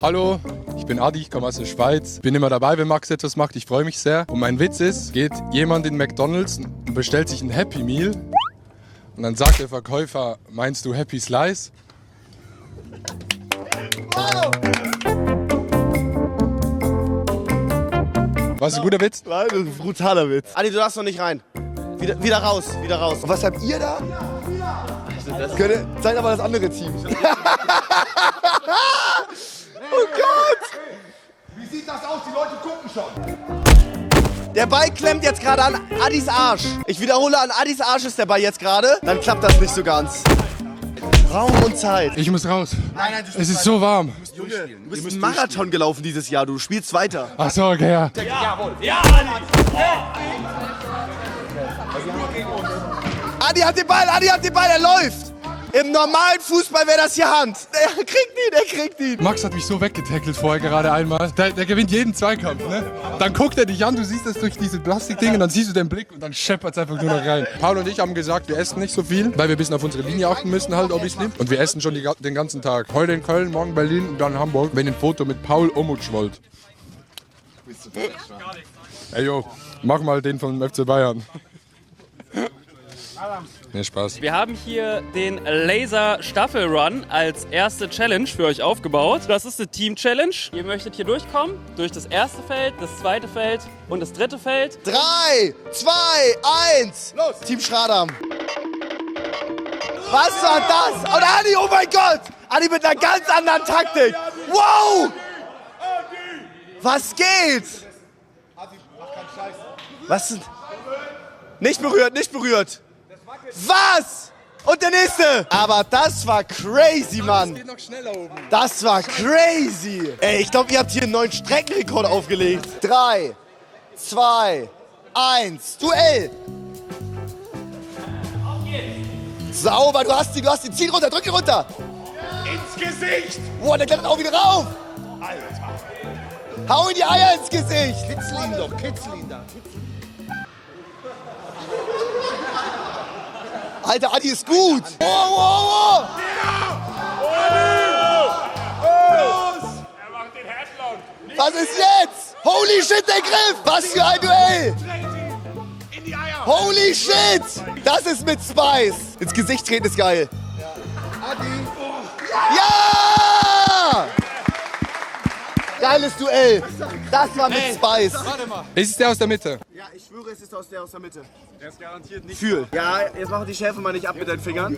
Hallo, ich bin Adi, ich komme aus der Schweiz. Bin immer dabei, wenn Max etwas macht, ich freue mich sehr. Und mein Witz ist, geht jemand in McDonald's und bestellt sich ein Happy Meal und dann sagt der Verkäufer, meinst du Happy Slice? Was ist ein guter Witz? Nein, das ist ein brutaler Witz. Adi, du darfst noch nicht rein. Wieder raus, wieder raus. Und was habt ihr da? Seid aber das andere Team. Oh Gott! Wie sieht das aus? Die Leute gucken schon. Der Ball klemmt jetzt gerade an Adis Arsch. Ich wiederhole, an Adis Arsch ist der Ball jetzt gerade. Dann klappt das nicht so ganz. Raum und Zeit. Ich muss raus. Nein, Es ist so warm. Junge, du bist einen Marathon gelaufen dieses Jahr. Du spielst weiter. Ach so, okay, ja. Adi hat den Ball, er läuft. Im normalen Fußball wäre das hier Hand. Er kriegt ihn. Max hat mich so weggetackelt vorher gerade einmal. Der gewinnt jeden Zweikampf, ne? Dann guckt er dich an, du siehst das durch diese Plastikdinge und dann siehst du den Blick und dann scheppert es einfach nur noch rein. Paul und ich haben gesagt, wir essen nicht so viel, weil wir ein bisschen auf unsere Linie achten müssen halt, obviously. Und wir essen schon den ganzen Tag. Heute in Köln, morgen Berlin und dann Hamburg. Wenn ihr ein Foto mit Paul Omutsch wollt. Ey, yo, mach mal den vom FC Bayern. Nee, Spaß. Wir haben hier den Laser Staffel Run als erste Challenge für euch aufgebaut. Das ist eine Team Challenge. Ihr möchtet hier durchkommen, durch das erste Feld, das zweite Feld und das dritte Feld. 3, 2, 1. Los. Team Schradam. Was war das? Und Adi, oh mein Gott. Adi mit einer ganz anderen Taktik. Wow. Was geht? Was? Nicht berührt. Was? Und der nächste. Aber das war crazy, Mann. Geht noch schneller oben. Das war crazy. Ey, ich glaube, ihr habt hier einen neuen Streckenrekord aufgelegt. 3, 2, 1. Duell. Sauber, du hast die. Zieh runter, drück die runter. Ins Gesicht! Boah, der klettert auch wieder rauf. Alter. Hau in die Eier ins Gesicht. Kitzel ihn da. Alter, Adi ist gut. Wow. Er macht den Headlock. Was ist jetzt? Holy shit, der Griff. Was für ein Duell. In die Eier. Holy shit. Das ist mit Spice. Ins Gesicht treten ist geil. Ja! Geiles Duell. Das war mit Spice. Ist es der aus der Mitte? Ja, ich schwöre, es ist der aus der Mitte. Der ist garantiert nicht. Fühl. Ja, jetzt machen die Schärfe mal nicht ab mit deinen Fingern.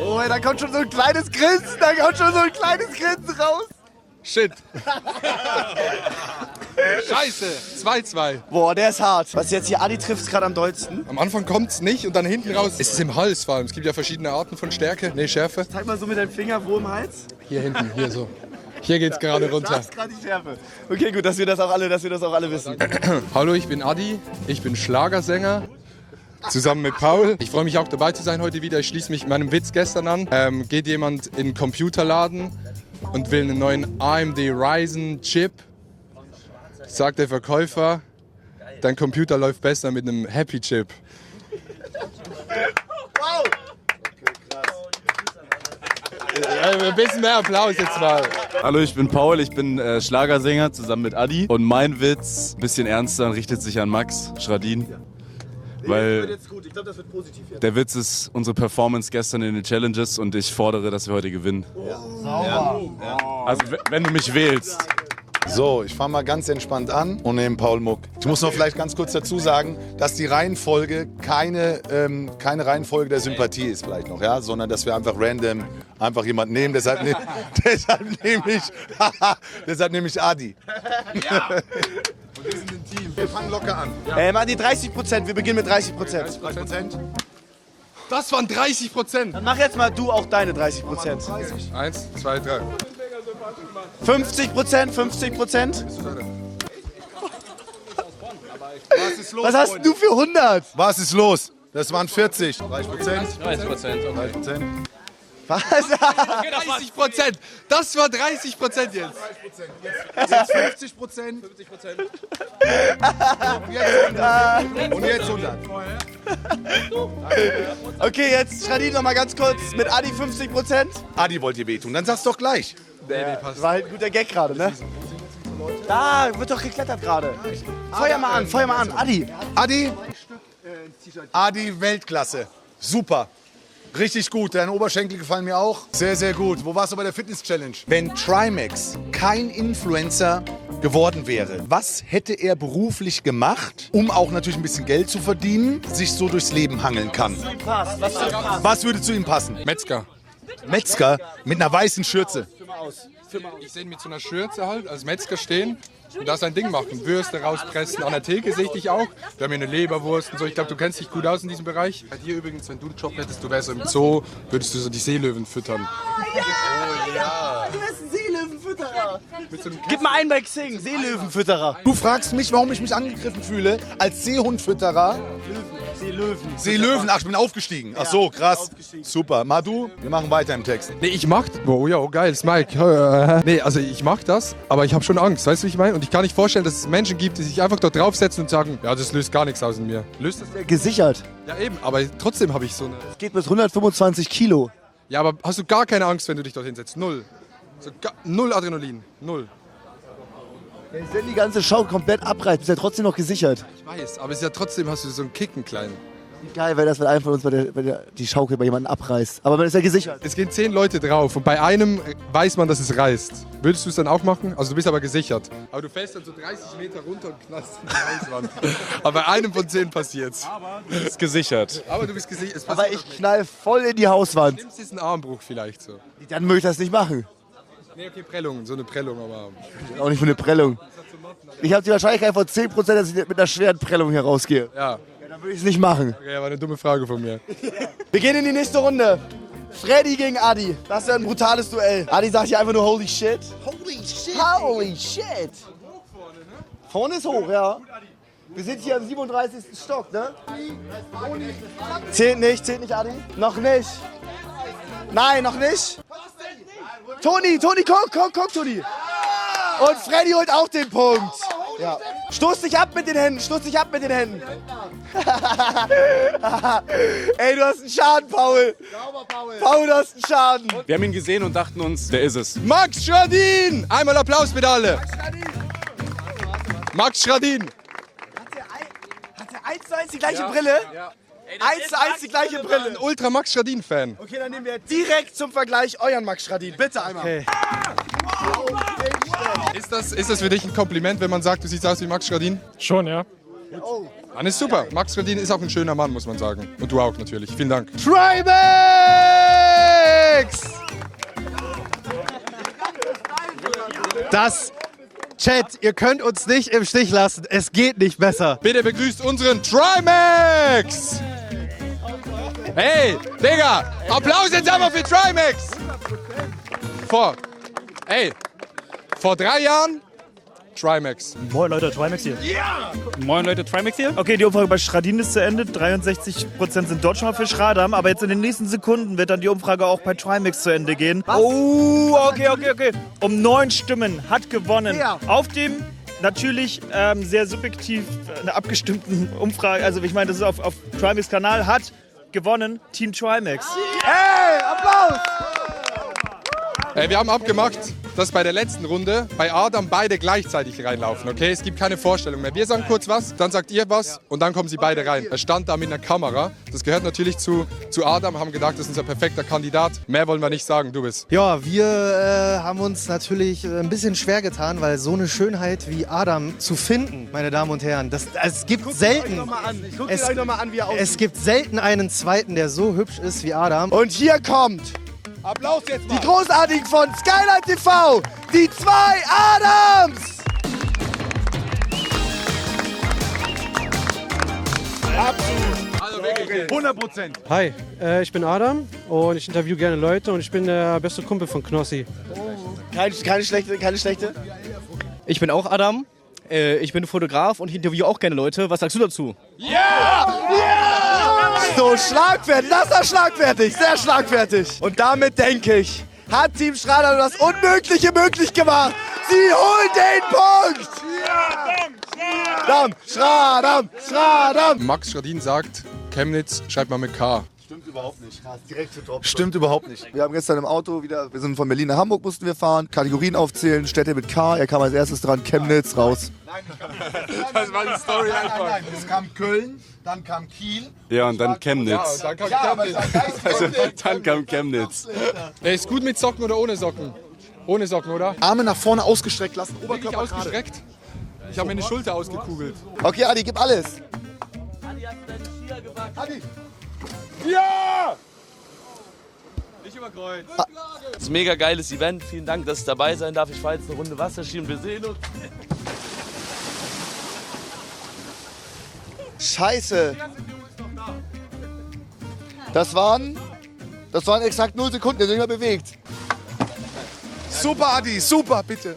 Oh, da kommt schon so ein kleines Grinsen. Raus. Shit. Scheiße. 2-2. Boah, der ist hart. Was jetzt hier, Adi trifft gerade am dollsten. Am Anfang kommt's nicht und dann hinten raus. Es ist im Hals vor allem. Es gibt ja verschiedene Arten von Stärke. Nee, Schärfe. Zeig mal so mit deinem Finger, wo im Hals? Hier hinten, hier so. Hier geht's gerade Da runter. ist gerade die Schärfe. Okay, gut, dass wir das auch alle wissen. Hallo, ich bin Adi. Ich bin Schlagersänger. Zusammen mit Paul. Ich freue mich auch dabei zu sein heute wieder. Ich schließe mich meinem Witz gestern an. Geht jemand in einen Computerladen und will einen neuen AMD Ryzen Chip? Sagt der Verkäufer, dein Computer läuft besser mit einem Happy Chip. Wow! Ein bisschen mehr Applaus jetzt mal. Hallo, ich bin Paul, ich bin Schlagersänger zusammen mit Adi. Und mein Witz, ein bisschen ernster, und richtet sich an Max Schradin. Weil Jetzt gut, ich glaube, das wird positiv jetzt. der Witz ist unsere Performance gestern in den Challenges und ich fordere, dass wir heute gewinnen. Also wenn du mich wählst. So, ich fange mal ganz entspannt an und nehme Paul Muck. Ich muss noch vielleicht ganz kurz dazu sagen, dass die Reihenfolge keine Reihenfolge der Sympathie ist vielleicht noch, ja, sondern dass wir einfach random einfach jemanden nehmen. Deshalb nehme ich Adi. Und wir sind ein Team. Wir fangen locker an. Mach die 30%, wir beginnen mit 30%. 30%. Das waren 30%. Dann mach jetzt mal du auch deine 30%. 1, 2, 3. 50%. Was ist los? Was hast denn du für 100? Was ist los? Das waren 40. 30%. 30%, okay. 30%. Was? 30%. Das war 30% jetzt. Jetzt 50%. Und jetzt 100. Okay, jetzt Schradin noch mal ganz kurz mit Adi 50%. Adi wollt ihr wehtun, dann sag's doch gleich. War halt ein guter Gag gerade, ne? Da wird doch geklettert gerade. Feuer mal an, Adi. Adi, Weltklasse. Super. Richtig gut. Deine Oberschenkel gefallen mir auch. Sehr, sehr gut. Wo warst du bei der Fitness-Challenge? Wenn Trimax kein Influencer geworden wäre, was hätte er beruflich gemacht, um auch natürlich ein bisschen Geld zu verdienen, sich so durchs Leben hangeln kann? Was würde zu ihm passen? Metzger. Metzger mit einer weißen Schürze. Ich sehe ihn mit so einer Schürze halt als Metzger stehen und da sein Ding machen. Würste rauspressen. An der Theke sehe ich dich auch. Wir haben hier eine Leberwurst und so. Ich glaube, du kennst dich gut aus in diesem Bereich. Bei dir übrigens, wenn du einen Job hättest, du wärst im Zoo, würdest du so die Seelöwen füttern. Du bist ein Seelöwenfütterer. Gib mal einen bei Xing, Seelöwenfütterer. Du fragst mich, warum ich mich angegriffen fühle als Seehundfütterer. Seelöwen, ach, ich bin aufgestiegen. Ach so, krass. Super. Madu, wir machen weiter im Text. Nee, ich mach... Oh ja, geil, Mike. Nee, also ich mach das, aber ich habe schon Angst, weißt du, wie ich meine? Und ich kann nicht vorstellen, dass es Menschen gibt, die sich einfach dort draufsetzen und sagen, ja, das löst gar nichts aus in mir. Löst das? Gesichert. Ja eben, aber trotzdem habe ich so eine... Geht bis 125 Kilo. Ja, aber hast du gar keine Angst, wenn du dich dort hinsetzt? Null. So, null Adrenalin. Null. Wenn die ganze Schau komplett abreißt, ist er trotzdem noch gesichert. Ich weiß, aber es ist ja trotzdem, hast du so einen Kicken kleinen. Wie geil wäre das, wenn einer von uns die Schaukel bei jemandem abreißt. Aber man ist ja gesichert. Es gehen 10 Leute drauf und bei einem weiß man, dass es reißt. Würdest du es dann auch machen? Also du bist aber gesichert. Aber du fällst dann so 30 Meter runter und knallst in die Hauswand. Aber bei einem von 10 passiert's. Du bist gesichert. Aber du bist gesichert. Es Aber passiert ich knall voll in die Hauswand. nimmst diesen Armbruch vielleicht so. Dann möchte ich das nicht machen. Nee, okay, Prellung, so eine Prellung, aber... Auch nicht für eine Prellung. Ich habe die Wahrscheinlichkeit von 10%, dass ich mit einer schweren Prellung hier rausgehe. Ja, Ja, dann würde ich es nicht machen. okay, war eine dumme Frage von mir. Wir gehen in die nächste Runde. Freddy gegen Adi. Das ist ja ein brutales Duell. Adi sagt hier einfach nur Holy shit. Holy shit. Holy shit. Vorne ist hoch, ja. Wir sind hier am 37. Stock, ne? Zählt nicht, Adi. Noch nicht. Nein, noch nicht. Toni, komm, Toni. Und Freddy holt auch den Punkt. Ja. Stoß dich ab mit den Händen. Ey, du hast einen Schaden, Paul. Paul, du hast einen Schaden. Wir haben ihn gesehen und dachten uns, der ist es. Max Schradin! Einmal Applaus bitte alle. Max Schradin! Hat der 1:1 die gleiche Brille? Ja. 1:1 die gleiche Brille. Ein Ultra Max Schradin-Fan. Okay, dann nehmen wir direkt zum Vergleich euren Max Schradin. Bitte einmal. Okay. Ist das für dich ein Kompliment, wenn man sagt, du siehst aus wie Max Schradin? Schon, ja. Dann ist super. Max Schradin ist auch ein schöner Mann, muss man sagen. Und du auch natürlich. Vielen Dank. Trimax! Das, Chat, ihr könnt uns nicht im Stich lassen. Es geht nicht besser. Bitte begrüßt unseren Trimax! Hey, Digga! Applaus jetzt einmal für Trimax! Vor 3 Jahren Trimax. Moin Leute, Trimax hier. Moin Leute, Trimax hier. Okay, die Umfrage bei Schradin ist zu Ende. 63% sind dort schon mal für Schradam. Aber jetzt in den nächsten Sekunden wird dann die Umfrage auch bei Trimax zu Ende gehen. Was? Oh, okay. Um 9 Stimmen hat gewonnen. Ja. Auf dem natürlich sehr subjektiv abgestimmten Umfrage, also ich meine, das ist auf Trimax Kanal, hat gewonnen Team Trimax. Hey, Applaus! Wir haben abgemacht, dass bei der letzten Runde bei Adam beide gleichzeitig reinlaufen, okay? Es gibt keine Vorstellung mehr. Wir sagen kurz was, dann sagt ihr was und dann kommen sie beide rein. Er stand da mit einer Kamera. Das gehört natürlich zu Adam, haben gedacht, das ist unser perfekter Kandidat. Mehr wollen wir nicht sagen, du bist. Ja, wir haben uns natürlich ein bisschen schwer getan, weil so eine Schönheit wie Adam zu finden, meine Damen und Herren, es gibt selten. Guckt euch noch mal an, wie er aussieht. Es gibt selten einen zweiten, der so hübsch ist wie Adam. Und hier kommt Applaus jetzt mal. die Großartigen von Skyline TV, die 2 Adams! Also wirklich. 100%. Hi, ich bin Adam und ich interviewe gerne Leute und ich bin der beste Kumpel von Knossi. Keine schlechte. Ich bin auch Adam. Ich bin Fotograf und ich interviewe auch gerne Leute. Was sagst du dazu? So Oh, schlagfertig. Das war schlagfertig. Sehr schlagfertig. Und damit denke ich, hat Team Schrader das Unmögliche möglich gemacht. Sie holen den Punkt. Schradam. Max Schradin sagt, Chemnitz schreibt mal mit K. Stimmt überhaupt nicht. Direkt zu Top. Stimmt überhaupt nicht. Wir haben gestern im Auto wieder, wir sind von Berlin nach Hamburg, mussten wir fahren, Kategorien aufzählen, Städte mit K, er kam als erstes dran, Chemnitz, raus. Das war die Story einfach. Nein, es kam Köln, dann kam Kiel. Ja, und dann Chemnitz. Dann kam Also, dann kam Chemnitz. Ist gut mit Socken oder ohne Socken? Ohne Socken, oder? Arme nach vorne ausgestreckt lassen, Wirklich Oberkörper gerade. ausgestreckt. Ich habe meine Schulter ausgekugelt. Okay, Adi, gib alles. Adi. Ja! Nicht überkreuzt. Das ist ein mega geiles Event. Vielen Dank, dass ich dabei sein darf. Ich fahre jetzt eine Runde Wasserski und wir sehen uns. Scheiße. Das waren exakt 0 Sekunden, der sich bewegt. Super, Adi, super, bitte.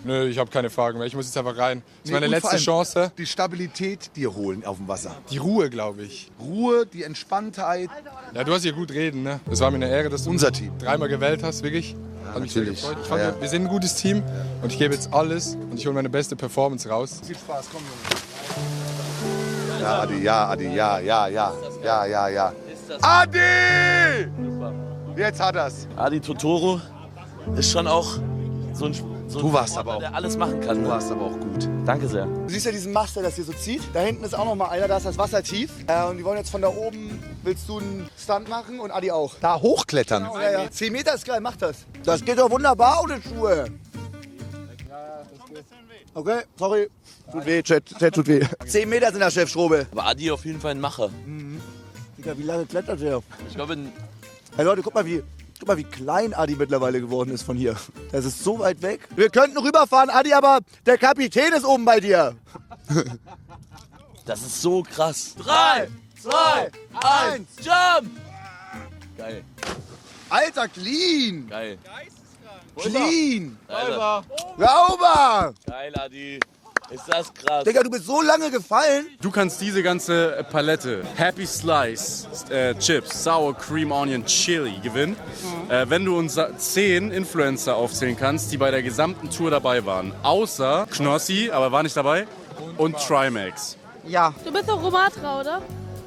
Nö, ich habe keine Fragen mehr. Ich muss jetzt einfach rein. Das ist meine und vor letzte allem Chance. Die Stabilität dir holen auf dem Wasser. Die Ruhe, glaube ich. Ruhe, die Entspanntheit. Ja, du hast hier gut reden, ne? Das war mir eine Ehre, dass du Unser Team. dreimal gewählt hast, wirklich. Hat mich sehr natürlich. gefreut. Ich fand, Ja. wir sind ein gutes Team und ich gebe jetzt alles und ich hole meine beste Performance raus. Viel Spaß, komm Junge. Ja, Adi, ja, Adi, ja. Adi! Jetzt hat er's. Adi Totoro ist schon auch so ein Du warst Sportler, aber auch. der alles machen kann. Du warst aber auch gut. Danke sehr. Du siehst ja diesen Mast, der das hier so zieht. Da hinten ist auch noch mal einer, da ist das Wasser tief. Und die wollen jetzt von da oben, willst du einen Stunt machen und Adi auch. Da hochklettern. Ja. 10 Meter ist geil, mach das. Das geht doch wunderbar ohne Schuhe. Okay, sorry. Tut weh, Chat tut weh. 10 Meter sind da, Chef Schrobe. Aber Adi auf jeden Fall ein Macher. Digga, wie lange klettert der? Ich glaube, Hey Leute, guck mal, wie klein Adi mittlerweile geworden ist von hier. Das ist so weit weg. Wir könnten rüberfahren, Adi, aber der Kapitän ist oben bei dir. das ist so krass. 3, 2, 1, Jump! Geil, Alter, clean. geil. Clean. Geil, Sauber. geil, Adi. Ist das krass. Digga, du bist so lange gefallen. Du kannst diese ganze Palette, Happy Slice, Chips, Sour Cream Onion Chili gewinnen, wenn du uns 10 Influencer aufzählen kannst, die bei der gesamten Tour dabei waren. Außer Knossi, aber war nicht dabei, und Trimax. Ja. Du bist doch Romatra, oder?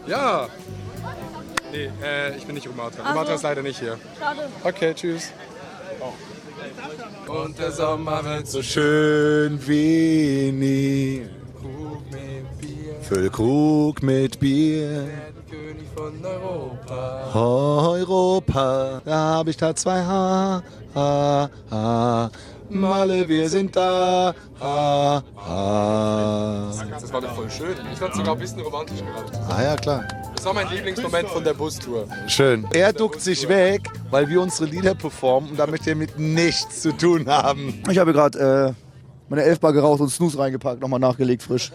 Ja. Nee, ich bin nicht Romatra. Romatra ist leider nicht hier. Schade. Okay, tschüss. Und der Sommer wird so Schön wie nie. Füll Krug mit Bier. König von Europa. Europa, da hab ich da 2 Malle, wir sind da. Das war doch voll schön. Ich fand es sogar ein bisschen romantisch gemacht. Ah ja, klar. Das war mein Lieblingsmoment von der Bustour. Schön. Er duckt sich weg, weil wir unsere Lieder performen und damit wir mit nichts zu tun haben. Ich habe gerade meine 11 Bar geraucht und Snooze reingepackt, nochmal nachgelegt frisch.